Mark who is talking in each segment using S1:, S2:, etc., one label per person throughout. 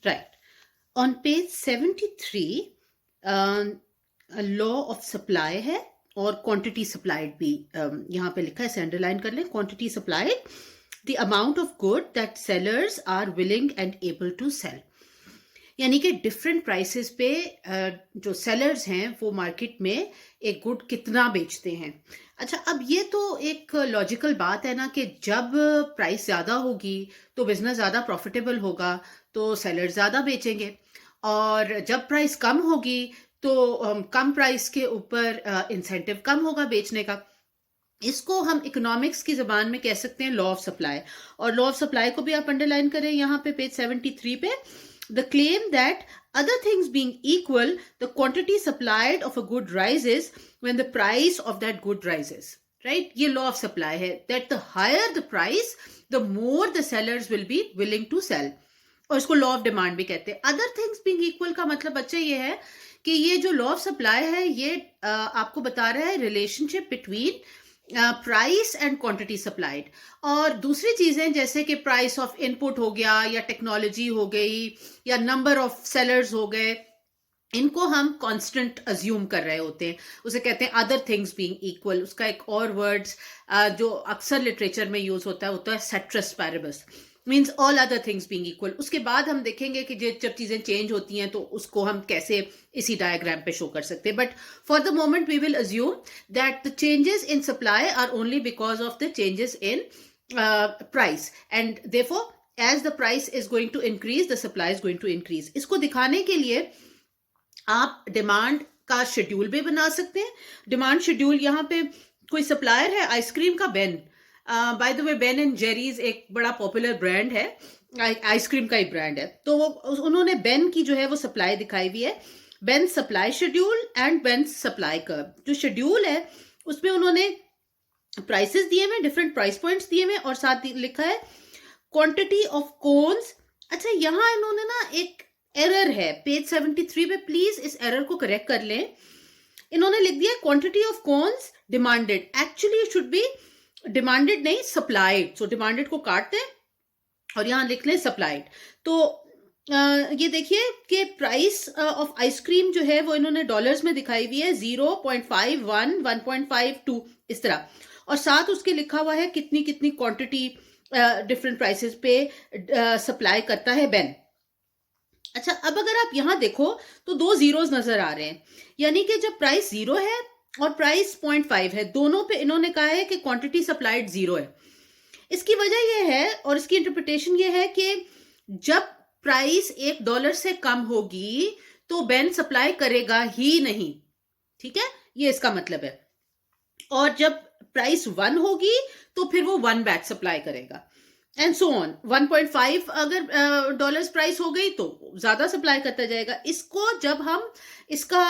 S1: Right. On page 73, law of supply है और quantity supplied भी यहाँ पे लिखा है, इसे अंडरलाइन कर लें. Quantity supplied, the amount of good that sellers are willing and able to sell. यानी कि डिफरेंट प्राइसेस पे जो सेलर्स हैं वो मार्केट में एक गुड कितना बेचते हैं. अच्छा, अब ये तो एक लॉजिकल बात है ना कि जब प्राइस ज़्यादा होगी तो बिजनेस ज़्यादा प्रॉफिटेबल होगा, तो सेलर्स ज़्यादा बेचेंगे. और जब प्राइस कम होगी तो कम प्राइस के ऊपर इंसेंटिव कम होगा बेचने का. इसको हम इकोनॉमिक्स की जबान में कह सकते हैं लॉ ऑफ सप्लाई. और लॉ ऑफ सप्लाई को भी आप अंडरलाइन करें यहाँ पे पेज 73 पे. The claim that other things being equal, the quantity supplied of a good rises when the price of that good rises. Right? ये law of supply है. That the higher the price, the more the sellers will be willing to sell. और इसको law of demand भी कहते हैं. Other things being equal का मतलब बच्चे ये है कि ये जो लॉ ऑफ सप्लाई है ये आपको बता रहा है relationship between price and quantity supplied. और दूसरी चीजें जैसे कि प्राइस ऑफ इनपुट हो गया, या टेक्नोलॉजी हो गई, या नंबर ऑफ सेलर्स हो गए, इनको हम कांस्टेंट अज्यूम कर रहे होते हैं. उसे कहते हैं अदर थिंग्स बीइंग इक्वल. उसका एक और वर्ड्स जो अक्सर लिटरेचर में यूज होता है ceteris paribus, means all other things being equal. उसके बाद हम देखेंगे कि जब चीजें चेंज होती हैं तो उसको हम कैसे इसी डायग्राम पे शो कर सकते हैं. But for the moment we will assume that the changes in supply are only because of the changes in price, and therefore as the price is going to increase the supply is going to increase. इसको दिखाने के लिए आप demand का schedule भी बना सकते हैं. डिमांड शेड्यूल, यहाँ पे कोई सप्लायर है आइसक्रीम का, Ben. By the way Ben and Jerry's एक बड़ा पॉपुलर ब्रांड है, आइसक्रीम का ही ब्रांड है. तो वो उन्होंने बेन की जो है वो सप्लाई दिखाई हुई है. Ben supply schedule and Ben supply curve. जो शेड्यूल है उसमें उन्होंने प्राइसेस दिए हुए, डिफरेंट प्राइस पॉइंट्स दिए हुए, और साथ ही लिखा है क्वांटिटी ऑफ कोन्स. अच्छा, यहां इन्होंने ना एक एरर है पेज 73 पे, प्लीज इस एरर को करेक्ट कर लें. इन्होंने लिख दिया quantity of cones demanded. Actually it should be demanded नहीं, सप्लाइड. सो डिमांडेड को काटते हैं और यहां लिख लें सप्लाइड. तो ये देखिए कि प्राइस ऑफ आइसक्रीम जो है वो इन्होंने डॉलर्स में दिखाई हुई है, 0.51, 1.52 इस तरह. और साथ उसके लिखा हुआ है कितनी कितनी क्वांटिटी डिफरेंट प्राइसेस पे सप्लाई करता है बेन. अच्छा, अब अगर आप यहां देखो तो दो जीरोस नजर आ रहे हैं, यानी कि जब प्राइस 0 है और प्राइस 0.5 है, दोनों पे इन्होंने कहा है कि क्वांटिटी सप्लाइड 0 है. इसकी वजह यह है और इसकी इंटरप्रिटेशन यह है कि जब प्राइस $1 से कम होगी तो बेन सप्लाई करेगा ही नहीं. ठीक है, ये इसका मतलब है. और जब प्राइस 1 होगी तो फिर वो 1 बैच सप्लाई करेगा, एंड सो ऑन. 1.5 अगर डॉलर्स प्राइस हो गई तो ज्यादा सप्लाई करता जाएगा. इसको जब हम इसका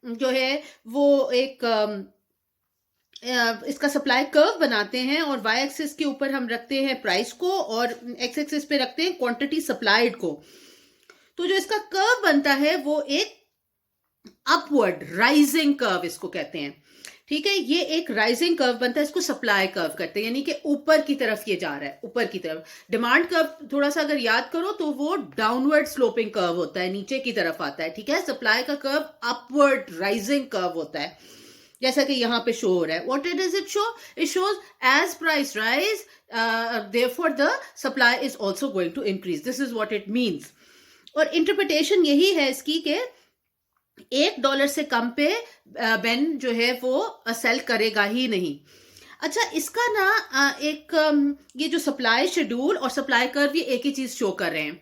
S1: जो है वो एक इसका सप्लाई कर्व बनाते हैं और वाई एक्सिस के ऊपर हम रखते हैं प्राइस को और एक्स एक्सिस पे रखते हैं क्वांटिटी सप्लाइड को, तो जो इसका कर्व बनता है वो एक अपवर्ड राइजिंग कर्व इसको कहते हैं. ठीक है, ये एक राइजिंग कर्व बनता है, इसको सप्लाई कर्व करते हैं, यानी कि ऊपर की तरफ ये जा रहा है, ऊपर की तरफ. डिमांड कर्व थोड़ा सा अगर याद करो तो वो डाउनवर्ड स्लोपिंग कर्व होता है, नीचे की तरफ आता है. ठीक है, सप्लाई का कर्व अपवर्ड राइजिंग कर्व होता है, जैसा कि यहां पे शो हो रहा है. What does it show? It shows as price rise therefore the supply is also going to increase. This is what it means. और इंटरप्रिटेशन यही है इसकी कि $1 से कम पे बेन जो है वो सेल करेगा ही नहीं. अच्छा, इसका ना एक ये जो सप्लाई शेड्यूल और सप्लाई कर्व ये एक ही चीज शो कर रहे हैं.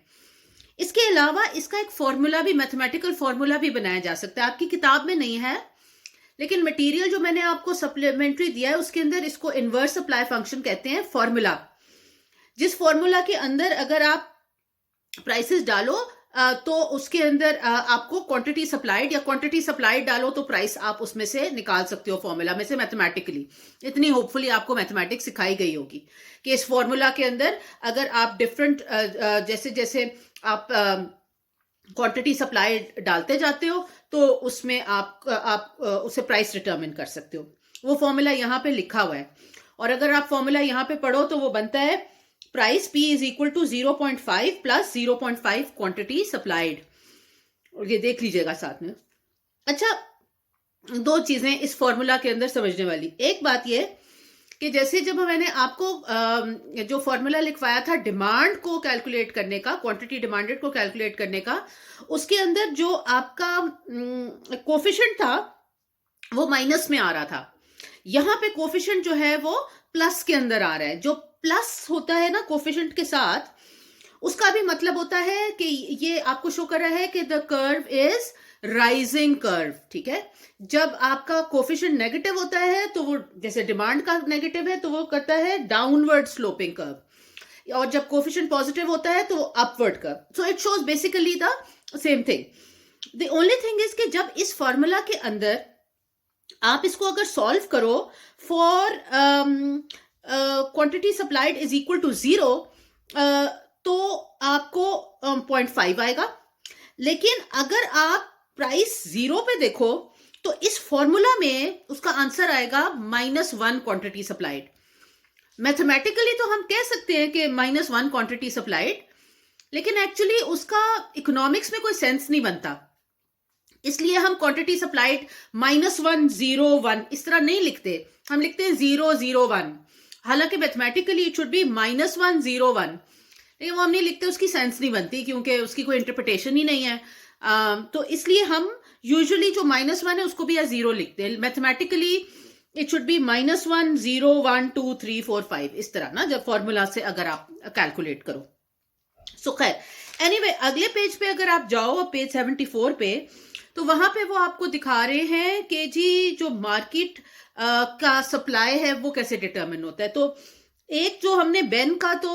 S1: इसके अलावा इसका एक फॉर्मूला भी, मैथमेटिकल फॉर्मूला भी बनाया जा सकता है. आपकी किताब में नहीं है, लेकिन मटेरियल जो मैंने आपको सप्लीमेंट्री दिया है उसके अंदर इसको इनवर्स सप्लाई फंक्शन कहते हैं, फॉर्मूला. जिस फॉर्मूला के अंदर अगर आप प्राइसेस डालो तो उसके अंदर आपको क्वांटिटी सप्लाइड या क्वांटिटी सप्लाइड डालो तो प्राइस आप उसमें से निकाल सकते हो, फॉर्मूला में से मैथमेटिकली. इतनी होपफुली आपको मैथमेटिक्स सिखाई गई होगी कि इस फॉर्मूला के अंदर अगर आप डिफरेंट जैसे जैसे आप क्वांटिटी सप्लाइड डालते जाते हो तो उसमें आप उसे प्राइस डिटरमिन कर सकते हो. वो फॉर्मूला यहाँ पे लिखा हुआ है, और अगर आप फॉर्मूला यहाँ पे पढ़ो तो वो बनता है price P is equal to 0.5 plus 0.5 quantity supplied, और ये देख लीजिएगा साथ में। अच्छा, दो चीजें इस फॉर्मूला के अंदर समझने वाली। एक बात ये कि जैसे जब मैंने आपको जो फॉर्मूला लिखवाया था डिमांड को कैलकुलेट करने का, क्वांटिटी डिमांडेड को कैलकुलेट करने का, उसके अंदर जो आपका कोफिशिएंट था वो माइनस में आ रहा था। यहां पे कोफिशिएंट जो है वो प्लस के अंदर आ रहा है। जो प्लस होता है ना कोफिशिएंट के साथ, उसका भी मतलब होता है कि ये आपको शो कर रहा है कि the curve is rising curve. ठीक है, जब आपका कोफिशिएंट नेगेटिव होता है तो वो, जैसे डिमांड का नेगेटिव है तो वो करता है डाउनवर्ड स्लोपिंग कर्व, और जब कोफिशिएंट पॉजिटिव होता है तो वो upward curve. So it shows basically the same thing. The only thing is कि जब इस फॉर्मूला के अंदर आप इसको अगर सॉल्व करो for quantity supplied is equal to 0, तो आपको 0.5 आएगा। लेकिन अगर आप प्राइस 0 पे देखो तो इस फॉर्मूला में उसका आंसर आएगा -1 क्वांटिटी सप्लाइड। मैथमेटिकली तो हम कह सकते हैं कि -1 क्वांटिटी सप्लाइड, लेकिन एक्चुअली उसका इकोनॉमिक्स में कोई सेंस नहीं बनता। इसलिए हम क्वांटिटी सप्लाइड -101 इस तरह नहीं लिखते, हम लिखते हैं 001। हालांकि मैथमेटिकली इट शुड बी -101, लेकिन वो हम नहीं लिखते, उसकी सेंस नहीं बनती क्योंकि उसकी कोई इंटरप्रिटेशन ही नहीं है। तो इसलिए हम यूजुअली जो -1 है उसको भी या 0 लिखते हैं। मैथमेटिकली इट शुड बी -1 0 1 2 3 4 5 इस तरह ना, जब फॉर्मूला से अगर आप कैलकुलेट करो। सो खैर, एनीवे अगले पेज पे अगर आप जाओ, पेज 74 पे, तो वहां पे वो आपको दिखा रहे हैं कि जी जो मार्केट का सप्लाई है वो कैसे डिटरमिन होता है। तो एक जो हमने बेन का तो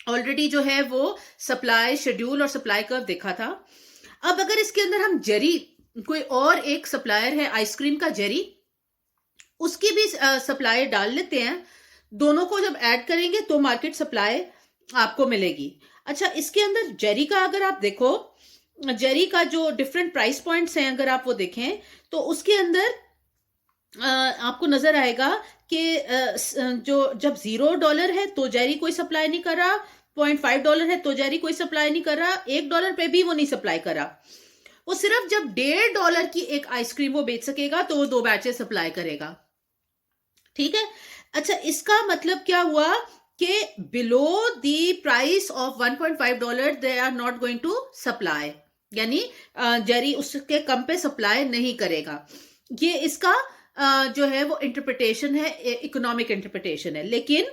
S1: ऑलरेडी जो है वो सप्लाई शेड्यूल और सप्लाई कर्व देखा था। अब अगर इसके अंदर हम जेरी, कोई और एक सप्लायर है आइसक्रीम का जेरी, उसकी भी सप्लाई डाल लेते हैं, दोनों को जब ऐड करेंगे तो मार्केट सप्लाई आपको मिलेगी। अच्छा, इसके अंदर जेरी का अगर आप देखो, जेरी का जो डिफरेंट प्राइस पॉइंट्स हैं अगर आप वो देखें तो उसके अंदर आपको नजर आएगा कि जो जब $0 है तो जेरी कोई सप्लाई नहीं कर रहा, $0.5 है तो जेरी कोई सप्लाई नहीं कर रहा, $1 पे भी वो नहीं सप्लाई कर रहा। वो सिर्फ जब $1.5 की एक आइसक्रीम वो बेच सकेगा तो वो 2 बैचेस सप्लाई करेगा। ठीक है, अच्छा इसका मतलब क्या हुआ कि below the price of $1.5 they are not going to supply, यानी जेरी उसके कम पे सप्लाई नहीं करेगा। ये इसका जो है वो इंटरप्रिटेशन है, इकोनॉमिक इंटरप्रिटेशन है। लेकिन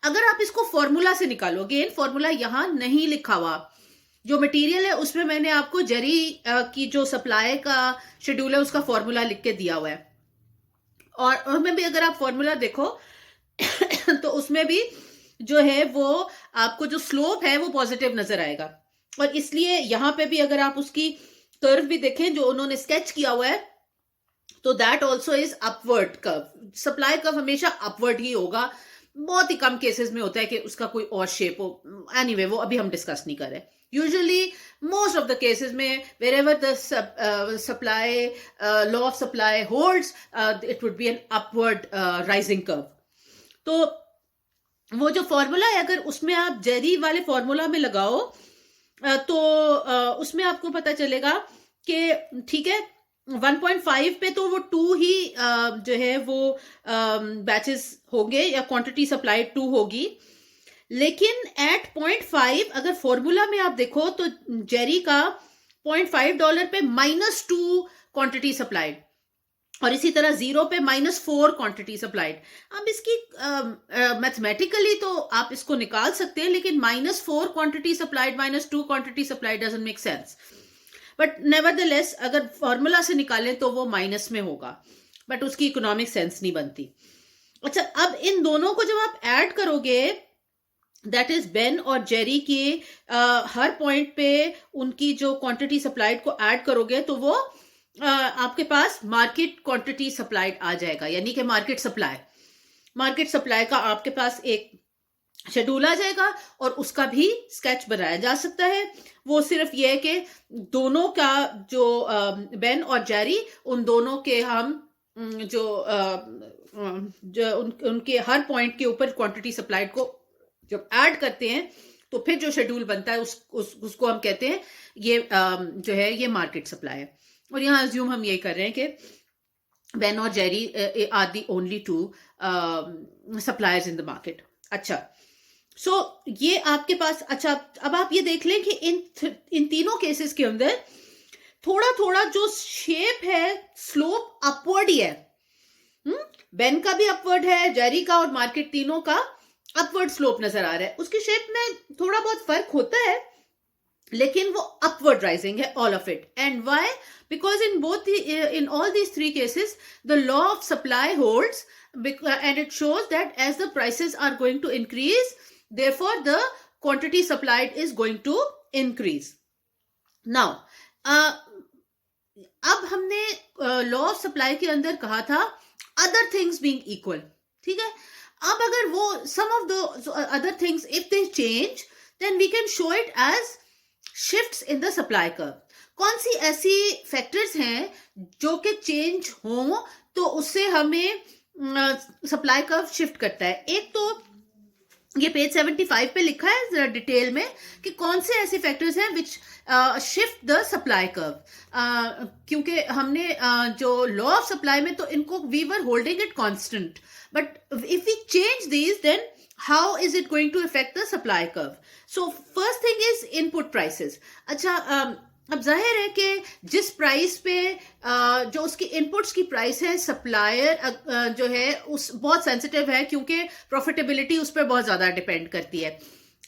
S1: अगर आप इसको फॉर्मूला से निकालोगे, फॉर्मूला यहां नहीं लिखा हुआ, जो मटेरियल है उसमें मैंने आपको जेरी की जो सप्लाई का शेड्यूल है उसका फॉर्मूला लिख के दिया हुआ है, और उसमें भी अगर आप फॉर्मूला देखो तो उसमें भी जो है वो आपको जो स्लोप है वो पॉजिटिव नजर आएगा। और इसलिए यहां पे भी अगर आप उसकी कर्व भी देखें जो उन्होंने स्केच किया हुआ है, तो that also is upward curve. Supply curve हमेशा अपवर्ड ही होगा, बहुत ही कम केसेस में होता है कि उसका कोई और शेप हो। एनीवे वो अभी हम डिस्कस नहीं कर रहे। Usually most of the cases में wherever the supply law of supply holds, it would be an upward rising curve. तो वो जो फॉर्मूला है अगर उसमें आप जेरी वाले फॉर्मूला में लगाओ तो उसमें आपको पता चलेगा कि ठीक है 1.5 पे तो वो 2 ही जो है वो बैचेस होंगे या क्वांटिटी सप्लाई 2 होगी। लेकिन एट 0.5 अगर फॉर्मूला में आप देखो तो जेरी का $0.5 पे -2 क्वांटिटी सप्लाइड, और इसी तरह 0 पे -4 क्वांटिटी सप्लाइड। अब इसकी मैथमेटिकली तो आप इसको निकाल सकते हैं, लेकिन -4 quantity supplied -2 quantity supplied doesn't make sense. But nevertheless अगर फॉर्मूला से निकालें तो वो माइनस में होगा, बट उसकी इकोनॉमिक सेंस नहीं बनती। अच्छा, अब इन दोनों को जब आप ऐड करोगे, दैट इज बेन और जेरी के हर पॉइंट पे उनकी जो क्वांटिटी सप्लाइड को ऐड करोगे तो वो आपके पास मार्केट क्वांटिटी सप्लाइड आ जाएगा, यानी कि मार्केट सप्लाई का आपके पास एक शेड्यूल आ जाएगा और उसका भी स्केच बनाया जा सकता है। वो सिर्फ ये है कि दोनों का जो बेन और जेरी, उन दोनों के हम जो उनके हर पॉइंट के ऊपर क्वांटिटी सप्लाइड को जब ऐड करते हैं तो फिर जो शेड्यूल बनता है उसको हम कहते हैं ये जो है ये मार्केट सप्लाई है। और यहाँ अज्यूम हम ये कर रहे हैं कि बेन और Jerry are the only two suppliers in the market. अच्छा, सो ये आपके पास, अच्छा अब आप ये देख लें कि इन तीनों केसेस के अंदर थोड़ा थोड़ा जो शेप है स्लोप अपवर्ड ही है। बेन का भी अपवर्ड है, जेरी का और मार्केट तीनों का अपवर्ड स्लोप नजर आ रहा है। उसकी शेप में थोड़ा बहुत फर्क होता है लेकिन वो अपवर्ड राइजिंग है all of it. And why? Because in all these three cases the law of supply holds, and it shows that as the prices are going to increase, therefore the quantity supplied is going to increase. Now अब हमने law of supply के अंदर कहा था other things being equal, ठीक है। अब अगर वो some of the other things if they change then we can show it as shifts in the supply curve. कौन सी ऐसी फैक्टर्स हैं जो कि चेंज हो तो उससे हमें सप्लाई कर्व शिफ्ट करता है। एक तो ये पेज 75 पे लिखा है डिटेल में कि कौन से ऐसे फैक्टर्स हैं which shift the supply curve. क्योंकि हमने जो लॉ ऑफ सप्लाई में तो इनको we were holding it constant, but if we change these then how is it going to affect the supply curve. So first thing is input prices. अच्छा, अब जाहिर है कि जिस प्राइस पे जो उसकी इनपुट्स की प्राइस है सप्लायर जो है उस बहुत सेंसिटिव है क्योंकि प्रॉफिटेबिलिटी उस पर बहुत ज़्यादा डिपेंड करती है।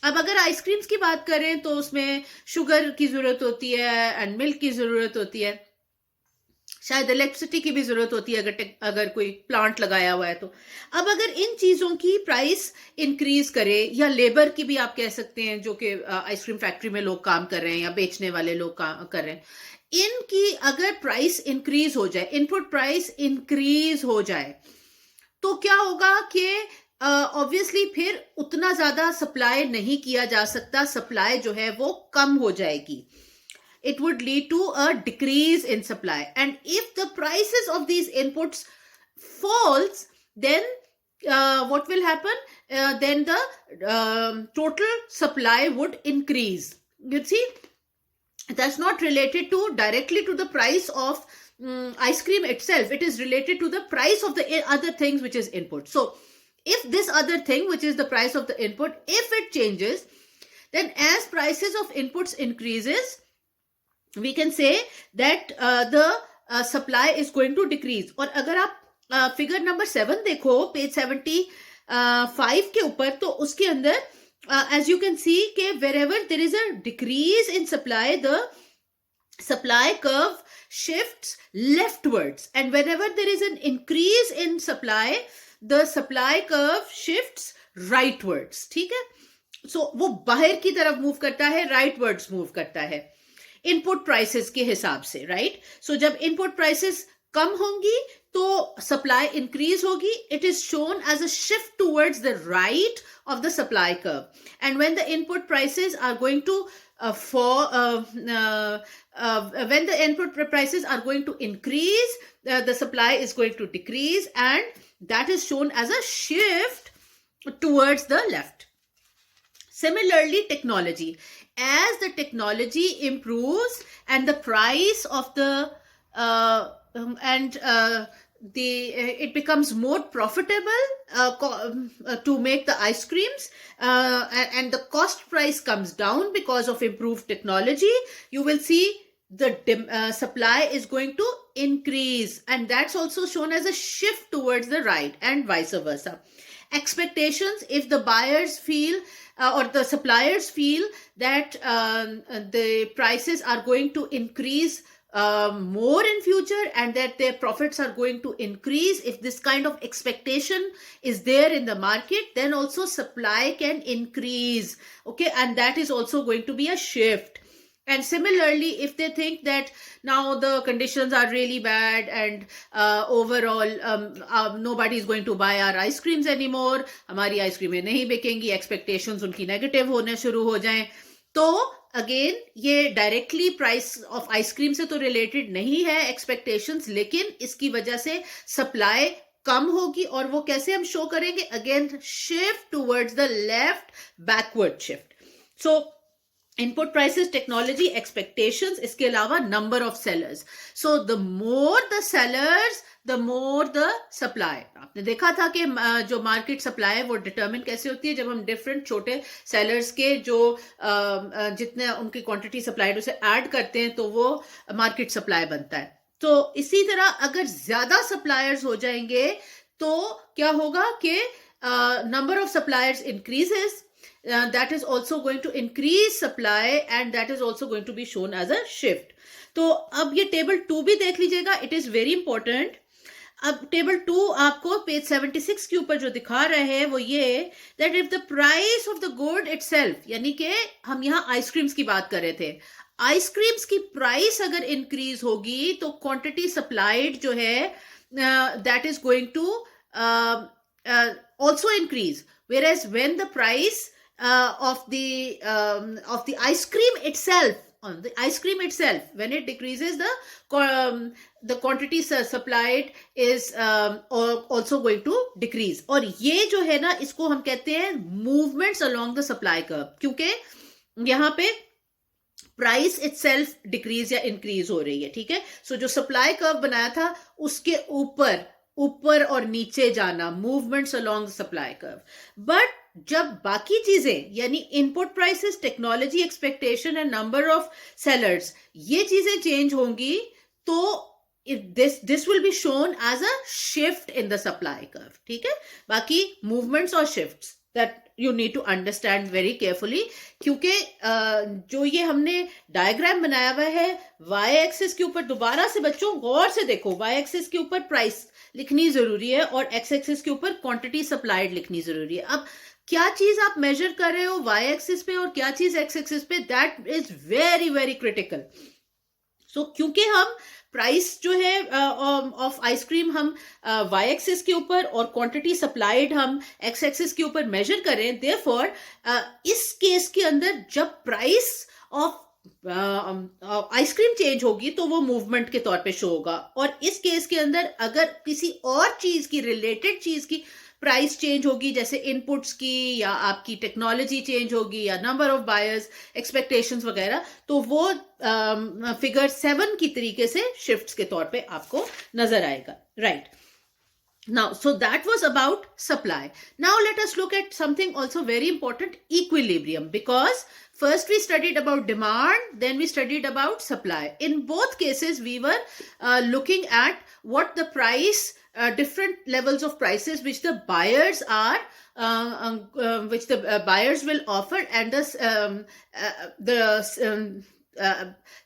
S1: अब अगर आइसक्रीम्स की बात करें तो उसमें शुगर की ज़रूरत होती है एंड मिल्क की ज़रूरत होती है, शायद इलेक्ट्रिसिटी की भी जरूरत होती है अगर कोई प्लांट लगाया हुआ है तो। अब अगर इन चीजों की प्राइस इंक्रीज करे, या लेबर की भी आप कह सकते हैं जो कि आइसक्रीम फैक्ट्री में लोग काम कर रहे हैं या बेचने वाले लोग काम कर रहे हैं, इनकी अगर प्राइस इंक्रीज हो जाए, इनपुट प्राइस इंक्रीज हो जाए, तो क्या होगा कि ऑब्वियसली फिर उतना ज्यादा सप्लाई नहीं किया जा सकता, सप्लाई जो है वो कम हो जाएगी। It would lead to a decrease in supply, and if the prices of these inputs falls, then what will happen? Then the total supply would increase. You see, that's not related to directly to the price of ice cream itself. It is related to the price of the other things which is input. So if this other thing which is the price of the input, if it changes, then as prices of inputs increases, we can say that the supply is going to decrease. और अगर आप figure number 7 देखो page 75 के ऊपर, तो उसके अंदर as you can see कि wherever there is a decrease in supply, the supply curve shifts leftwards, and wherever there is an increase in supply, the supply curve shifts rightwards. ठीक है, so वो बाहर की तरफ मूव करता है, rightwards move करता है इनपुट प्राइसेस के हिसाब से, राइट। सो जब इनपुट प्राइसेस कम होंगी तो सप्लाई इंक्रीज होगी। It is shown as a shift towards the right of the supply curve, and when the input prices are going to when the input prices are going to increase, the supply is going to decrease, and that is shown as a shift towards the left. Similarly, technology. As the technology improves and the price of the it becomes more profitable to make the ice creams, and the cost price comes down because of improved technology, you will see the supply is going to increase, and that's also shown as a shift towards the right, and vice versa. Expectations, if the buyers feel or the suppliers feel that the prices are going to increase more in future and that their profits are going to increase, if this kind of expectation is there in the market, then also supply can increase, okay, and that is also going to be a shift. And similarly, if they think that now the conditions are really bad and overall nobody is going to buy our ice creams anymore, हमारी आइसक्रीमें नहीं बिकेंगी, expectations उनकी negative होने शुरू हो जाएं, तो again ये directly price of ice cream से तो रिलेटेड नहीं है एक्सपेक्टेशंस, लेकिन इसकी वजह से सप्लाई कम होगी, और वो कैसे हम शो करेंगे? Again shift towards the left, backward shift. So input prices, technology, expectations, इसके अलावा number of sellers. So the more the sellers the more the supply. आपने देखा था कि जो मार्केट सप्लाई है वो डिटरमिन कैसे होती है, जब हम डिफरेंट छोटे सेलर्स के जो जितने उनकी क्वांटिटी सप्लाइड उसे ऐड करते हैं तो वो मार्केट सप्लाई बनता है. तो इसी तरह अगर ज्यादा सप्लायर्स हो जाएंगे तो क्या होगा कि number of suppliers increases. That is also going to increase supply and that is also going to be shown as a shift. तो अब ये टेबल 2 भी देख लीजिएगा, इट इज वेरी इंपॉर्टेंट. अब टेबल 2 आपको पेज 76 के ऊपर जो दिखा रहे हैं वो ये, that if the price of the good itself, यानी कि हम यहाँ आइसक्रीम्स की बात कर रहे थे, आइसक्रीम्स की प्राइस अगर इंक्रीज होगी तो क्वांटिटी सप्लाइड जो है that is going to also increase, whereas when the price of the ice cream itself, on the ice cream itself, when it decreases, the quantity supplied is also going to decrease. और ये जो है ना, इसको हम कहते हैं movements along the supply curve, क्योंकि यहाँ पे प्राइस इटसेल्फ डिक्रीज या इंक्रीज हो रही है. ठीक है, सो जो सप्लाई कर्व बनाया था उसके ऊपर और नीचे जाना, movements along the supply curve. But जब बाकी चीजें यानी input prices, technology, expectation and number of sellers, ये चीजें चेंज होंगी तो this will be shown as a shift in the supply curve. ठीक है, बाकी मूवमेंट्स और shifts that you need to understand very carefully, क्योंकि जो ये हमने डायग्राम बनाया हुआ है वाई एक्सिस के ऊपर, दोबारा से बच्चों गौर से देखो, वाई एक्सिस के ऊपर प्राइस लिखनी जरूरी है और एक्स एक्सिस के ऊपर क्वांटिटी सप्लाइड लिखनी जरूरी है. अब क्या चीज आप मेजर कर रहे हो वाई एक्सिस पे और क्या चीज एक्स एक्सिस पे, that is very very critical. So क्योंकि हम प्राइस जो है ऑफ आइसक्रीम हम वाई एक्सिस के ऊपर और क्वांटिटी सप्लाइड हम एक्स एक्सिस के ऊपर मेजर करें, देयरफॉर इस केस के अंदर जब प्राइस ऑफ आइसक्रीम चेंज होगी तो वो मूवमेंट के तौर पे शो होगा, और इस केस के अंदर अगर किसी और चीज की, रिलेटेड चीज की प्राइस चेंज होगी, जैसे इनपुट्स की या आपकी टेक्नोलॉजी चेंज होगी या नंबर ऑफ बायर्स, एक्सपेक्टेशंस वगैरह, तो वो फिगर 7 की तरीके से शिफ्ट्स के तौर पे आपको नजर आएगा. Right. Now, so that was about supply. Now let us look at something also very important, equilibrium, because first we studied about demand, then we studied about supply. In both cases, we were looking at what the price, different levels of prices which the buyers are, which the buyers will offer, and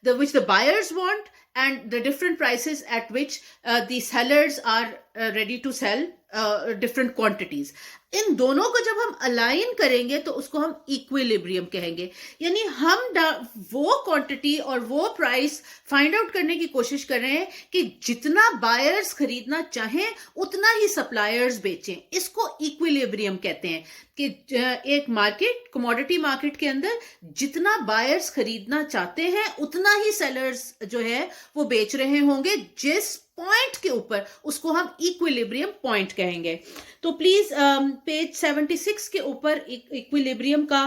S1: which the buyers want, and the different prices at which the sellers are ready to sell different quantities. इन दोनों को जब हम align करेंगे तो उसको हम equilibrium कहेंगे. यानी हम वो क्वांटिटी और वो प्राइस फाइंड आउट करने की कोशिश कर रहे हैं कि जितना बायर्स खरीदना चाहें उतना ही सप्लायर्स बेचें. इसको इक्विलिब्रियम कहते हैं कि एक मार्केट, कमोडिटी मार्केट के अंदर जितना बायर्स खरीदना चाहते हैं उतना ही सेलर्स जो है वो बेच रहे होंगे. जिस पॉइंट के ऊपर, उसको हम इक्विलिब्रियम पॉइंट कहेंगे. तो प्लीज पेज 76 के ऊपर इक्विलिब्रियम का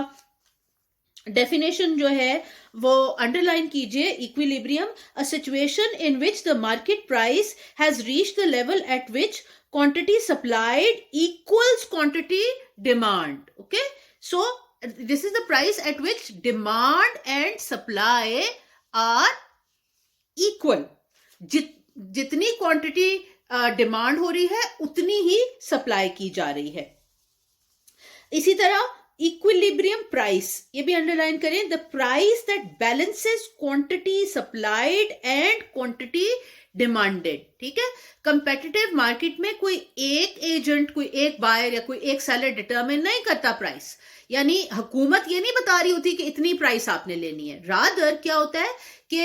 S1: डेफिनेशन जो है वो अंडरलाइन कीजिए. Equilibrium, a situation in which the market price has reached the level at which quantity supplied equals quantity demand. Okay, so this is the price at which demand and supply are equal. जितनी quantity demand हो रही है उतनी ही supply की जा रही है. इसी तरह इक्विलिब्रियम प्राइस, ये भी अंडरलाइन करें, the price that balances quantity supplied and quantity demanded. ठीक है, कंपेटिटिव मार्केट में कोई एक एजेंट, कोई एक बायर या कोई एक सेलर डिटरमिन नहीं करता प्राइस. यानी हुकूमत ये नहीं बता रही होती कि इतनी प्राइस आपने लेनी है. रादर क्या होता है कि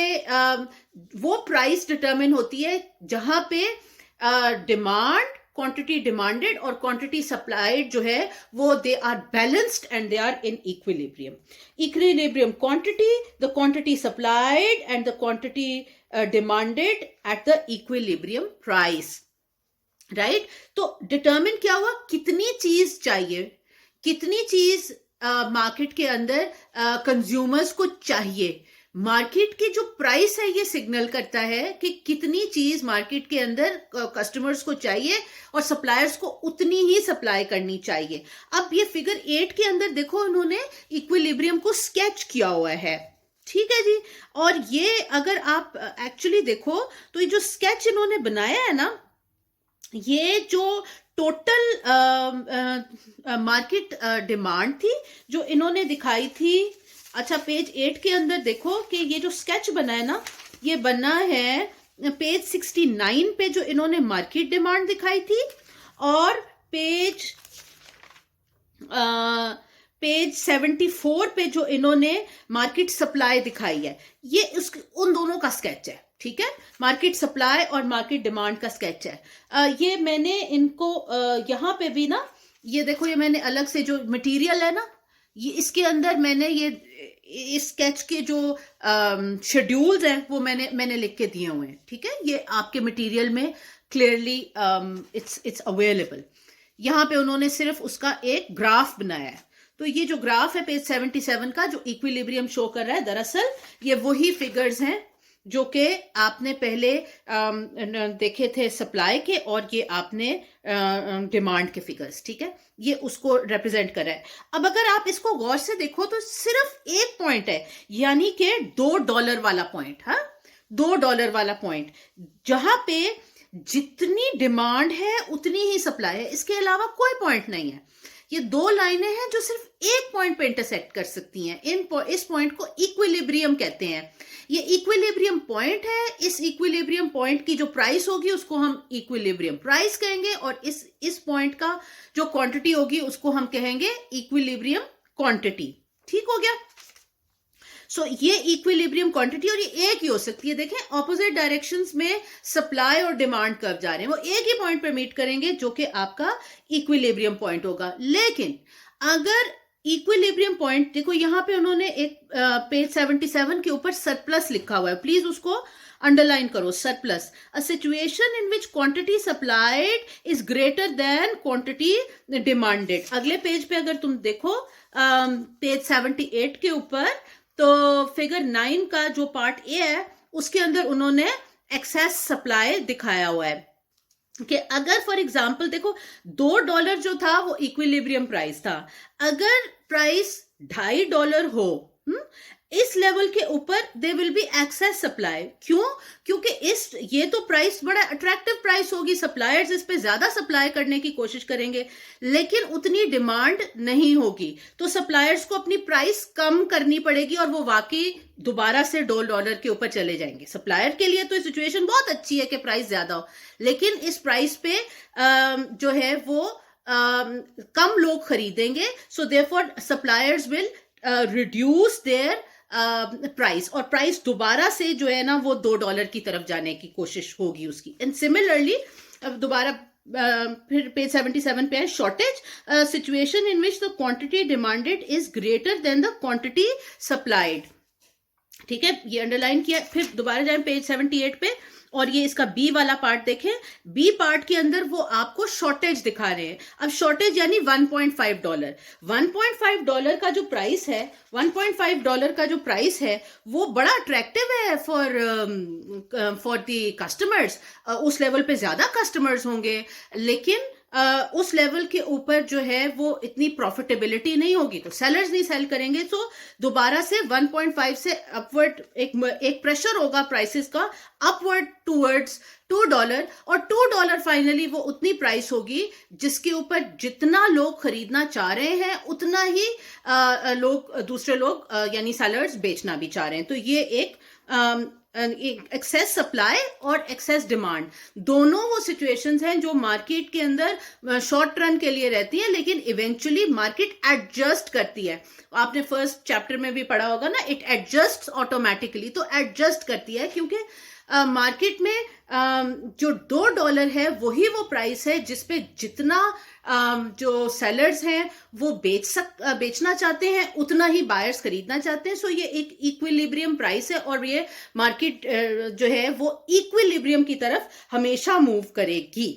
S1: वो प्राइस डिटरमिन होती है जहां पे डिमांड, क्वांटिटी डिमांडेड और क्वांटिटी सप्लाइड जो है वो they are balanced and they are in equilibrium. Equilibrium quantity, the quantity supplied and the quantity demanded at the equilibrium price. Right. तो डिटर्मिन क्या हुआ, कितनी चीज चाहिए, कितनी चीज मार्केट के अंदर कंज्यूमर्स को चाहिए। मार्केट की जो प्राइस है ये सिग्नल करता है कि कितनी चीज मार्केट के अंदर कस्टमर्स को चाहिए और सप्लायर्स को उतनी ही सप्लाई करनी चाहिए। अब ये फिगर 8 के अंदर देखो उन्होंने इक्विलिब्रियम को स्केच किया हुआ है, ठीक है जी। और ये अगर आप एक्चुअली देखो तो ये जो स्केच इन्होंने बनाया है ना, ये जो टोटल मार्केट डिमांड थी जो इन्होंने दिखाई थी। अच्छा, पेज 8 के अंदर देखो कि ये जो स्केच बना है ना, ये बना है पेज 69 पे जो इन्होंने मार्केट डिमांड दिखाई थी, और पेज पेज 74 पे जो इन्होंने मार्केट सप्लाई दिखाई है। ये उन दोनों का स्केच है, ठीक है। मार्केट सप्लाई और मार्केट डिमांड का स्केच है। ये मैंने इनको यहाँ पे भी ना, ये देखो, ये मैंने अलग से जो मटेरियल है ना, ये इसके अंदर मैंने ये इस स्केच के जो शेड्यूल्स हैं वो मैंने लिख के दिए हुए हैं, ठीक है। ये आपके मटेरियल में क्लियरली इट्स अवेलेबल। यहाँ पे उन्होंने सिर्फ उसका एक ग्राफ बनाया है। तो ये जो ग्राफ है पेज 77 का जो इक्विलिब्रियम शो कर रहा है, दरअसल ये वही फिगर्स हैं जो कि आपने पहले देखे थे सप्लाई के, और ये आपने डिमांड के फिगर्स, ठीक है। ये उसको रिप्रेजेंट कर रहा है। अब अगर आप इसको गौर से देखो तो सिर्फ एक पॉइंट है, यानी कि $2 वाला पॉइंट, हाँ, $2 वाला पॉइंट, जहां पे जितनी डिमांड है उतनी ही सप्लाई है, इसके अलावा कोई पॉइंट नहीं है। ये दो लाइनें हैं जो सिर्फ एक पॉइंट पे इंटरसेक्ट कर सकती हैं। इस पॉइंट को इक्विलिब्रियम कहते हैं। ये इक्विलिब्रियम पॉइंट है। इस इक्विलिब्रियम पॉइंट की जो प्राइस होगी उसको हम इक्विलिब्रियम प्राइस कहेंगे, और इस पॉइंट का जो क्वांटिटी होगी उसको हम कहेंगे इक्विलिब्रियम क्वांटिटी। ठीक हो गया। सो ये इक्विलिब्रियम क्वांटिटी, और ये एक ही हो सकती है। देखें, ऑपोजिट डायरेक्शंस में सप्लाई और डिमांड कर्व जा रहे हैं, वो एक ही पॉइंट पर मीट करेंगे जो कि आपका इक्विलिब्रियम पॉइंट होगा। लेकिन अगर इक्विलिब्रियम पॉइंट, देखो यहां पे उन्होंने एक पेज 77 के ऊपर सरप्लस लिखा हुआ है, प्लीज उसको अंडरलाइन करो। Surplus, a situation in which quantity supplied is greater than quantity demanded. अगले पेज पे अगर तुम देखो पेज 78 के ऊपर, तो फिगर 9 का जो पार्ट ए है उसके अंदर उन्होंने एक्सेस सप्लाई दिखाया हुआ है कि अगर फॉर एग्जांपल देखो $2 जो था वो इक्विलिब्रियम प्राइस था। अगर प्राइस $2.50 हो, इस लेवल के ऊपर they will be excess supply. क्यों? क्योंकि ये तो प्राइस बड़ा अट्रैक्टिव प्राइस होगी, सप्लायर्स इस पे ज्यादा सप्लाई करने की कोशिश करेंगे, लेकिन उतनी डिमांड नहीं होगी, तो सप्लायर्स को अपनी प्राइस कम करनी पड़ेगी और वो वाकई दोबारा से $2 के ऊपर चले जाएंगे। सप्लायर के लिए तो सिचुएशन बहुत अच्छी है कि प्राइस ज्यादा हो, लेकिन इस प्राइस पे जो है वो कम लोग खरीदेंगे, so therefore suppliers will reduce there price, और प्राइस दोबारा से जो है ना वो $2 की तरफ जाने की कोशिश होगी उसकी। एंड सिमिलरली अब दोबारा फिर पेज 77 पे है, shortage, situation in which the quantity demanded is greater than the quantity supplied. ठीक है, ये अंडरलाइन किया। फिर दोबारा जाए पेज 78 पे, और ये इसका बी वाला पार्ट देखें। बी पार्ट के अंदर वो आपको शॉर्टेज दिखा रहे हैं। अब शॉर्टेज यानी $1.5। $1.5 का जो प्राइस है, $1.5 का जो प्राइस है वो बड़ा अट्रैक्टिव है फॉर द कस्टमर्स। उस लेवल पे ज्यादा कस्टमर्स होंगे, लेकिन उस लेवल के ऊपर जो है वो इतनी प्रॉफिटेबिलिटी नहीं होगी, तो सेलर्स नहीं सेल करेंगे। तो दोबारा से 1.5 से अपवर्ड एक प्रेशर होगा प्राइसेस का अपवर्ड टूवर्ड्स $2, और $2 फाइनली वो उतनी प्राइस होगी जिसके ऊपर जितना लोग खरीदना चाह रहे हैं उतना ही दूसरे लोग यानी सेलर्स बेचना भी चाह रहे हैं। तो ये एक एक्सेस सप्लाई और एक्सेस डिमांड, दोनों वो सिचुएशंस हैं जो मार्केट के अंदर शॉर्ट रन के लिए रहती हैं, लेकिन इवेंचुअली मार्केट एडजस्ट करती है। आपने फर्स्ट चैप्टर में भी पढ़ा होगा ना, इट एडजस्ट ऑटोमेटिकली। तो एडजस्ट करती है क्योंकि मार्केट में जो $2 है वही वो प्राइस है जिसपे जितना जो सेलर्स हैं वो बेचना चाहते हैं उतना ही बायर्स खरीदना चाहते हैं। सो ये एक इक्विलिब्रियम प्राइस है, और ये मार्केट जो है वो इक्विलिब्रियम की तरफ हमेशा मूव करेगी।